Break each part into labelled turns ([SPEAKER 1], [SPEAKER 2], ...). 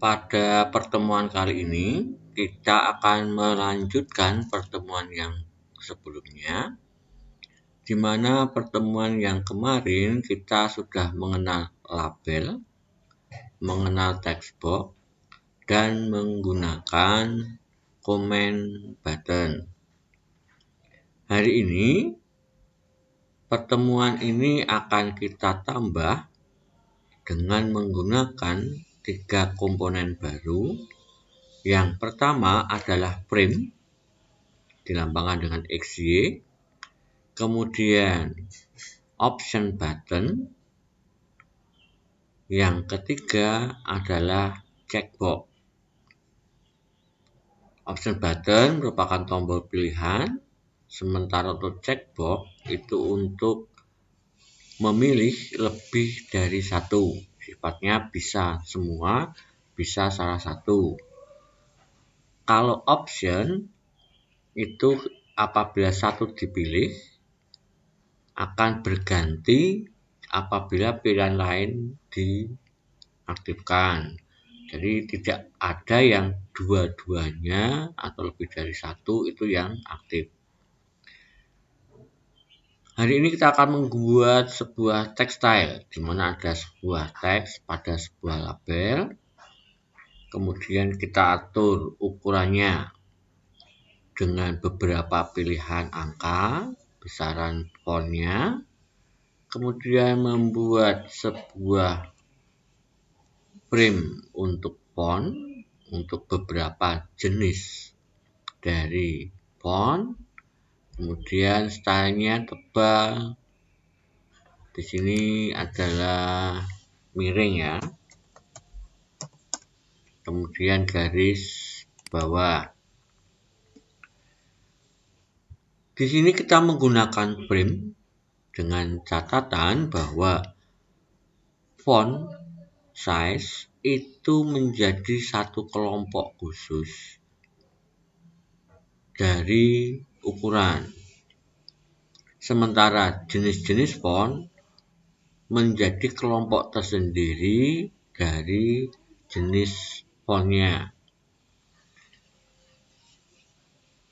[SPEAKER 1] Pada pertemuan kali ini, kita akan melanjutkan pertemuan yang sebelumnya, di mana pertemuan yang kemarin kita sudah mengenal label, mengenal text box, dan menggunakan comment button. Hari ini, pertemuan ini akan kita tambah dengan menggunakan 3 komponen baru. Yang pertama adalah frame, dilambangkan dengan XY, kemudian option button, yang ketiga adalah checkbox. Option button merupakan tombol pilihan, sementara untuk checkbox itu untuk memilih lebih dari satu. Sifatnya bisa semua, bisa salah satu. Kalau option itu apabila satu dipilih akan berganti apabila pilihan lain diaktifkan. Jadi tidak ada yang dua-duanya atau lebih dari satu itu yang aktif. Hari ini kita akan membuat sebuah text style, di mana ada sebuah teks pada sebuah label. Kemudian kita atur ukurannya dengan beberapa pilihan angka, besaran fontnya. Kemudian membuat sebuah frame untuk font, untuk beberapa jenis dari font. Kemudian stylenya tebal. Di sini adalah miring ya. Kemudian garis bawah. Di sini kita menggunakan frame dengan catatan bahwa font size itu menjadi satu kelompok khusus dari ukuran. Sementara jenis-jenis font menjadi kelompok tersendiri dari jenis fontnya.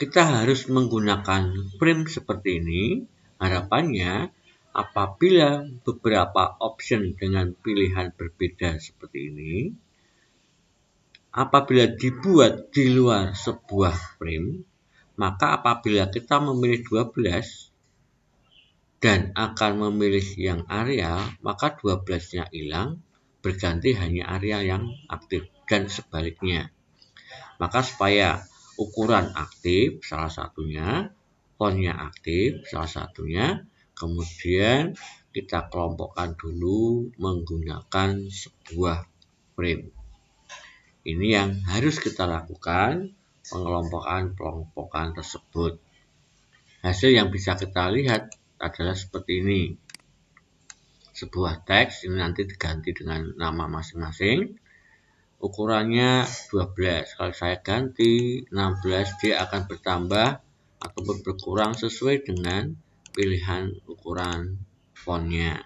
[SPEAKER 1] Kita harus menggunakan frame seperti ini. Harapannya apabila beberapa option dengan pilihan berbeda seperti ini, apabila dibuat di luar sebuah frame, maka apabila kita memilih 12 dan akan memilih yang Arial, maka 12-nya hilang, berganti hanya Arial yang aktif, dan sebaliknya. Maka supaya ukuran aktif, salah satunya, fontnya aktif, salah satunya, kemudian kita kelompokkan dulu menggunakan sebuah frame. Ini yang harus kita lakukan, pengelompokan tersebut. Hasil yang bisa kita lihat adalah seperti ini. Sebuah teks ini nanti diganti dengan nama masing-masing. Ukurannya 12. Kalau saya ganti 16, dia akan bertambah ataupun berkurang sesuai dengan pilihan ukuran fontnya.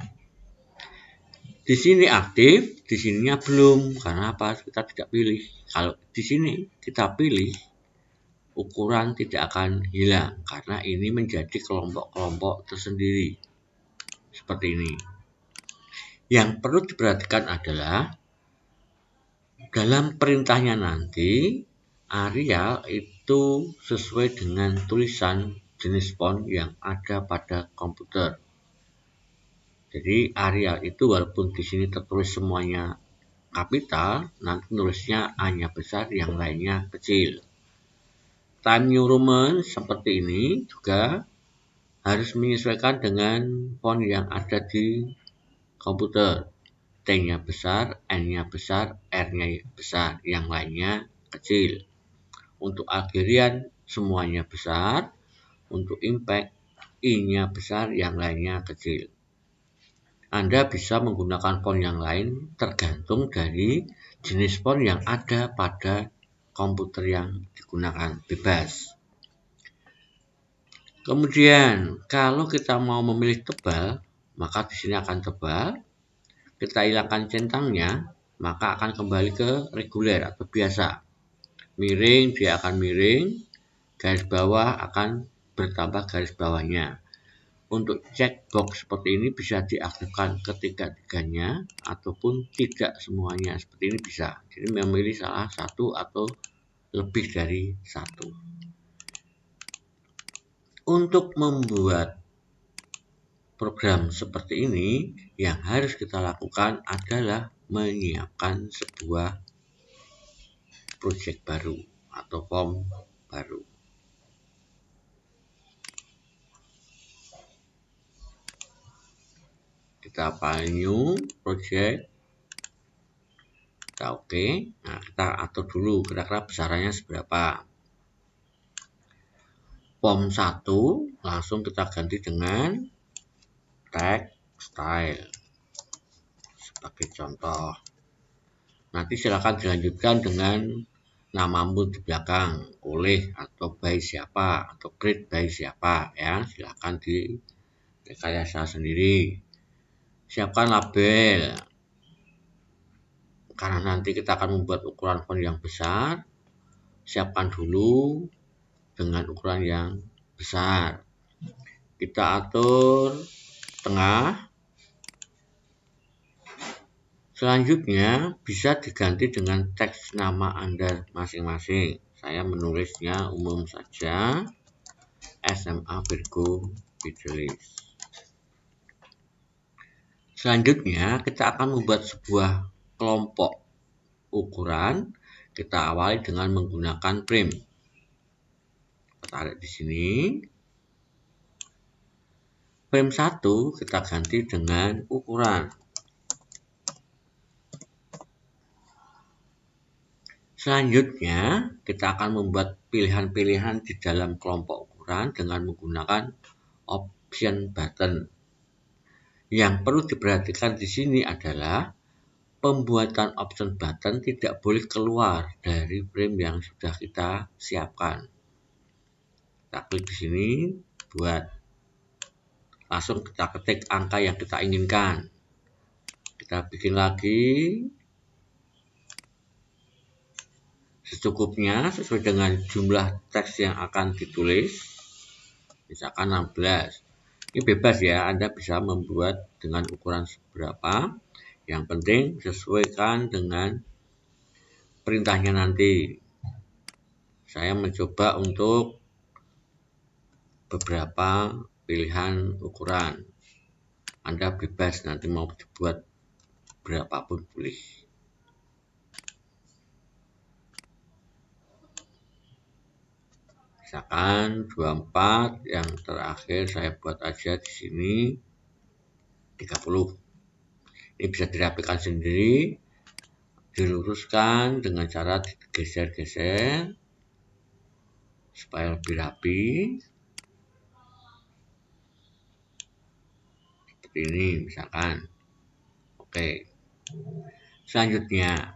[SPEAKER 1] Di sini aktif, di sininya belum. Karena apa? Kita tidak pilih. Kalau di sini kita pilih, ukuran tidak akan hilang karena ini menjadi kelompok-kelompok tersendiri. Seperti ini. Yang perlu diperhatikan adalah dalam perintahnya nanti, Arial itu sesuai dengan tulisan jenis font yang ada pada komputer. Jadi Arial itu walaupun di sini tertulis semuanya kapital, nanti nulisnya hanya besar, yang lainnya kecil. Time New Roman seperti ini juga harus menyesuaikan dengan font yang ada di komputer. T-nya besar, N-nya besar, R-nya besar, yang lainnya kecil. Untuk Algerian semuanya besar, untuk Impact I-nya besar, yang lainnya kecil. Anda bisa menggunakan font yang lain tergantung dari jenis font yang ada pada komputer yang digunakan, bebas. Kemudian kalau kita mau memilih tebal, maka di sini akan tebal. Kita hilangkan centangnya, maka akan kembali ke reguler atau biasa. Miring, dia akan miring, garis bawah akan bertambah garis bawahnya. Untuk checkbox seperti ini bisa diaktifkan ketiga-tiganya ataupun tidak semuanya, seperti ini bisa. Jadi memilih salah satu atau lebih dari satu. Untuk membuat program seperti ini, yang harus kita lakukan adalah menyiapkan sebuah project baru atau form baru. Kita file new project, kita oke. Nah, kita atur dulu kira-kira besarannya seberapa. Form 1 langsung kita ganti dengan text style sebagai contoh. Nanti silakan dilanjutkan dengan namamu di belakang, oleh atau by siapa atau create by siapa ya. Silakan di rekayasa sendiri. Siapkan label, karena nanti kita akan membuat ukuran font yang besar. Siapkan dulu dengan ukuran yang besar. Kita atur tengah. Selanjutnya bisa diganti dengan teks nama Anda masing-masing. Saya menulisnya umum saja, SMA Virgo Fidelis. Selanjutnya kita akan membuat sebuah kelompok ukuran. Kita awali dengan menggunakan frame. Kita tarik di sini. Frame 1 kita ganti dengan ukuran. Selanjutnya kita akan membuat pilihan-pilihan di dalam kelompok ukuran dengan menggunakan option button. Yang perlu diperhatikan di sini adalah pembuatan option button tidak boleh keluar dari frame yang sudah kita siapkan. Kita klik di sini, buat. Langsung kita ketik angka yang kita inginkan. Kita bikin lagi secukupnya sesuai dengan jumlah teks yang akan ditulis. Misalkan 16. Ini bebas ya, Anda bisa membuat dengan ukuran seberapa. Yang penting sesuaikan dengan perintahnya nanti. Saya mencoba untuk beberapa pilihan ukuran. Anda bebas nanti mau dibuat berapapun boleh. Misalkan 24, yang terakhir saya buat aja di sini 30. Ini bisa dirapikan sendiri, diluruskan dengan cara digeser-geser supaya lebih rapi. Seperti ini misalkan. Oke. Selanjutnya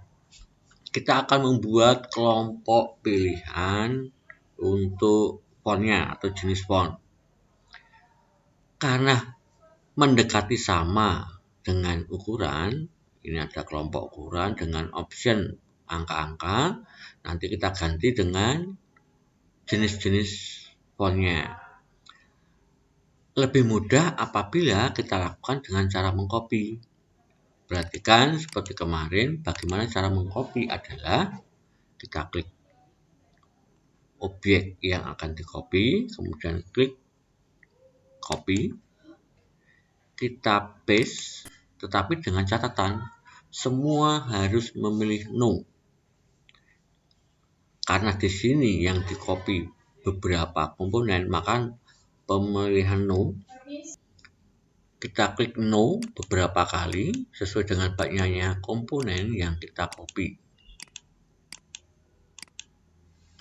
[SPEAKER 1] kita akan membuat kelompok pilihan untuk fontnya atau jenis font. Karena mendekati sama dengan ukuran, ini ada kelompok ukuran dengan option angka-angka, nanti kita ganti dengan jenis-jenis fontnya. Lebih mudah apabila kita lakukan dengan cara mengcopy. Perhatikan seperti kemarin, bagaimana cara mengcopy adalah kita klik objek yang akan di-copy, kemudian klik copy, kita paste, tetapi dengan catatan semua harus memilih no. Karena di sini yang di-copy beberapa komponen, maka pemilihan no, kita klik no beberapa kali sesuai dengan banyaknya komponen yang kita copy.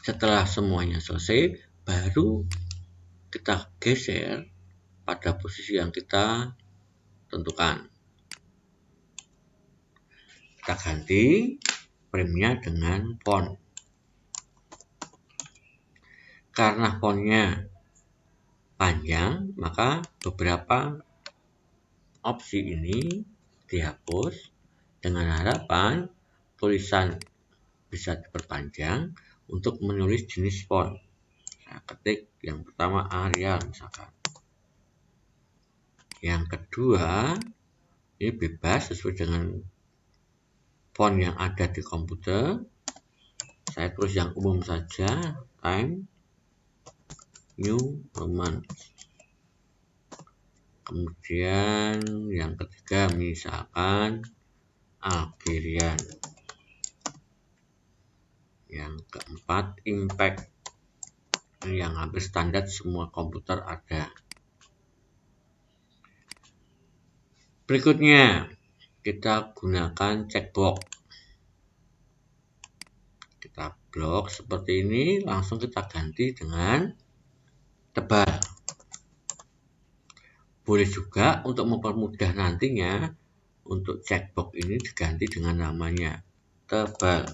[SPEAKER 1] Setelah semuanya selesai, baru kita geser pada posisi yang kita tentukan. Kita ganti frame-nya dengan font. Karena fontnya panjang, maka beberapa opsi ini dihapus dengan harapan tulisan bisa diperpanjang untuk menulis jenis font. Saya ketik yang pertama Arial misalkan. Yang kedua, ini bebas sesuai dengan font yang ada di komputer. Saya tulis yang umum saja, Time New Roman. Kemudian yang ketiga misalkan Algerian. Yang keempat Impact. Ini yang hampir standar semua komputer ada. Berikutnya kita gunakan checkbox. Kita blok seperti ini, langsung kita ganti dengan tebal. Boleh juga untuk mempermudah nantinya untuk checkbox ini diganti dengan namanya tebal.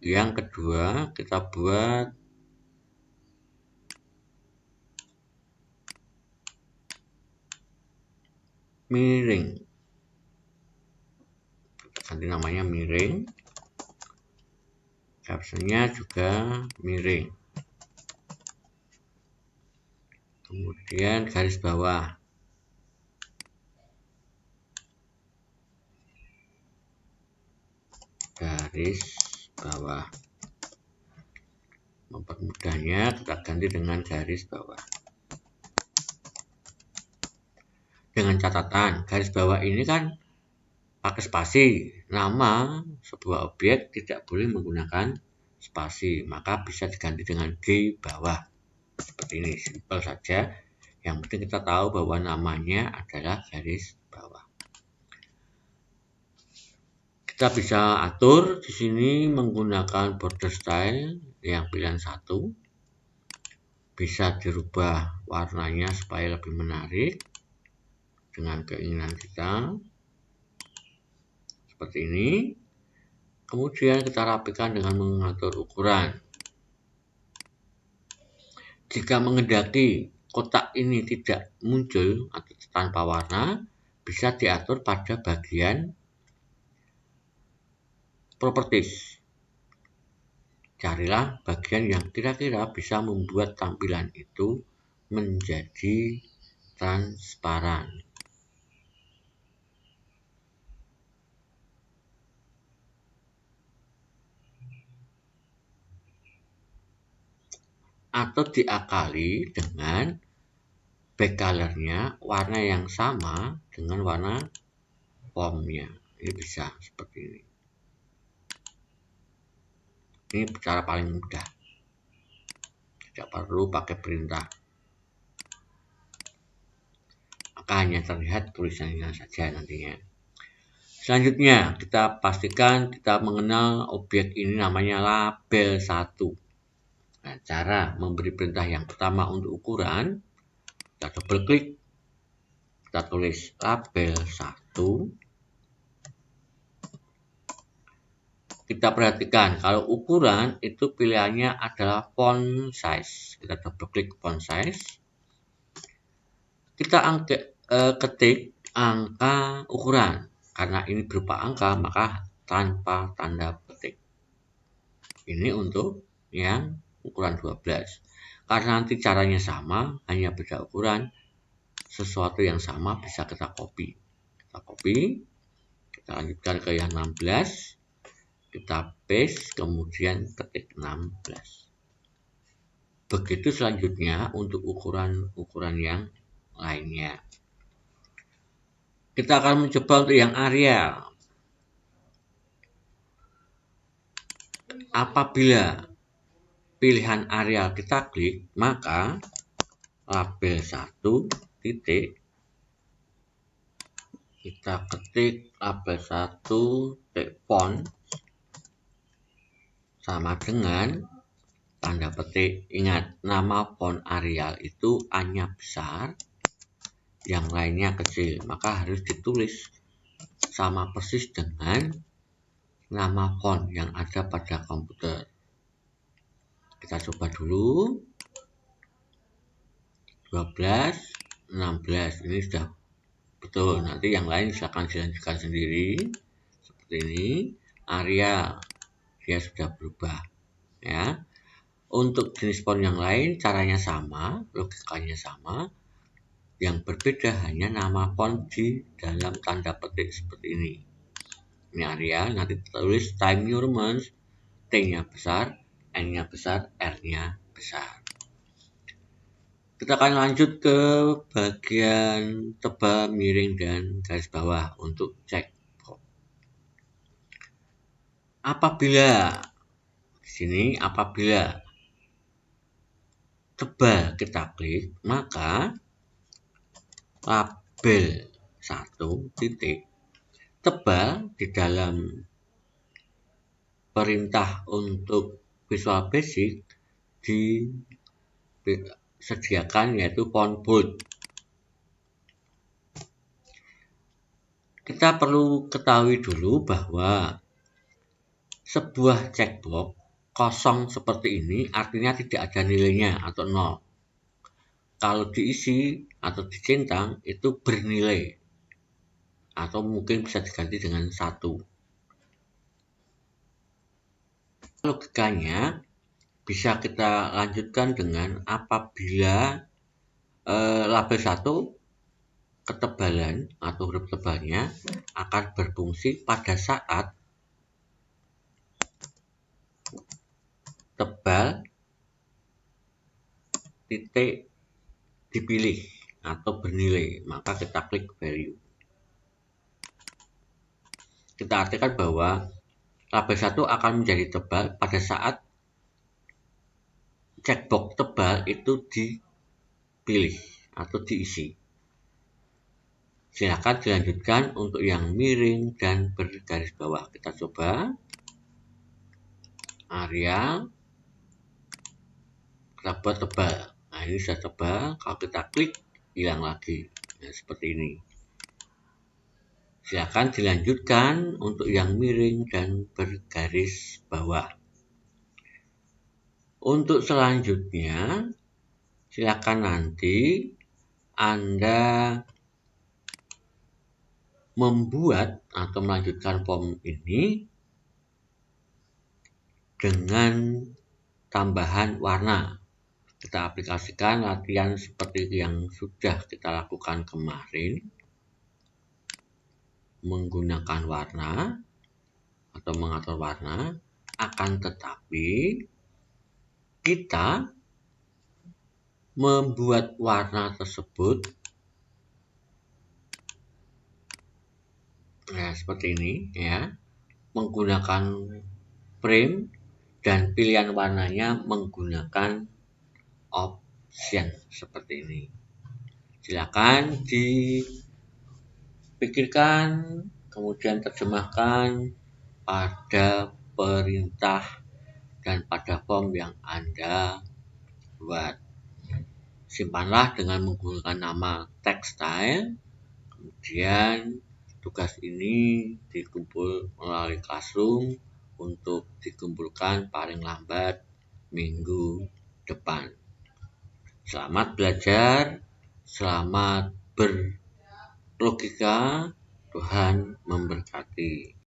[SPEAKER 1] Yang kedua kita buat miring. Kita ganti namanya miring. Captionnya juga miring. Kemudian garis bawah. Garis bawah. Mempermudahnya kita ganti dengan garis bawah. Dengan catatan, garis bawah ini kan pakai spasi. Nama sebuah objek tidak boleh menggunakan spasi, maka bisa diganti dengan di bawah. Seperti ini, simpel saja. Yang penting kita tahu bahwa namanya adalah garis bawah. Kita bisa atur di sini menggunakan border style yang pilihan 1. Bisa dirubah warnanya supaya lebih menarik dengan keinginan kita. Seperti ini. Kemudian kita rapikan dengan mengatur ukuran. Jika mengendaki kotak ini tidak muncul atau tanpa warna, bisa diatur pada bagian properties. Carilah bagian yang kira-kira bisa membuat tampilan itu menjadi transparan. Atau diakali dengan back color-nya warna yang sama dengan warna fontnya. Ini bisa seperti ini. Ini cara paling mudah. Tidak perlu pakai perintah. Maka hanya terlihat tulisannya saja nantinya. Selanjutnya, kita pastikan kita mengenal objek ini namanya label 1. Nah, cara memberi perintah yang pertama untuk ukuran, kita double klik, kita tulis label 1. Kita perhatikan kalau ukuran itu pilihannya adalah font size. Kita double klik font size. Kita ketik angka ukuran. Karena ini berupa angka, maka tanpa tanda petik. Ini untuk yang ukuran 12. Karena nanti caranya sama, hanya beda ukuran, sesuatu yang sama bisa kita copy. Kita copy, kita lanjutkan ke yang 16, kita paste, kemudian ketik 16. Begitu selanjutnya untuk ukuran-ukuran yang lainnya. Kita akan mencoba untuk yang Arial. Apabila pilihan Arial kita klik, maka label 1 titik, kita ketik label 1 titik font sama dengan tanda petik. Ingat, nama font Arial itu hanya besar, yang lainnya kecil, maka harus ditulis sama persis dengan nama font yang ada pada komputer. Kita coba dulu. 12, 16 ini sudah Betul, nanti yang lain silakan dilanjutkan sendiri. Seperti ini, area dia sudah berubah ya. Untuk jenis font yang lain caranya sama, logikanya sama. Yang berbeda hanya nama font di dalam tanda petik seperti ini. Ini area, nanti tulis Time New Roman, T-nya besar, N-nya besar, R-nya besar. Kita akan lanjut ke bagian tebal, miring, dan garis bawah untuk cek. Apabila di sini tebal kita klik, maka label 1 titik tebal di dalam perintah untuk Visual Basic disediakan yaitu font bold. Kita perlu ketahui dulu bahwa sebuah checkbox kosong seperti ini artinya tidak ada nilainya atau 0. Kalau diisi atau dicentang itu bernilai atau mungkin bisa diganti dengan 1. Logikanya bisa kita lanjutkan dengan apabila label 1 ketebalan atau huruf tebalnya akan berfungsi pada saat tebal titik dipilih atau bernilai, maka kita klik value. Kita artikan bahwa label 1 akan menjadi tebal pada saat checkbox tebal itu dipilih atau diisi. Silakan dilanjutkan untuk yang miring dan bergaris bawah. Kita coba area, kita buat tebal. Nah, ini sudah tebal. Kalau kita klik, hilang lagi. Nah, seperti ini. Silakan dilanjutkan untuk yang miring dan bergaris bawah. Untuk selanjutnya, silakan nanti Anda membuat atau melanjutkan form ini dengan tambahan warna. Kita aplikasikan latihan seperti yang sudah kita lakukan kemarin, menggunakan warna atau mengatur warna, akan tetapi kita membuat warna tersebut seperti ini ya, menggunakan frame dan pilihan warnanya menggunakan option seperti ini. Silakan dipikirkan, kemudian terjemahkan pada perintah dan pada form yang Anda buat. Simpanlah dengan menggunakan nama textile. Kemudian tugas ini dikumpul melalui Classroom untuk dikumpulkan paling lambat minggu depan. Selamat belajar, selamat berlogika, Tuhan memberkati.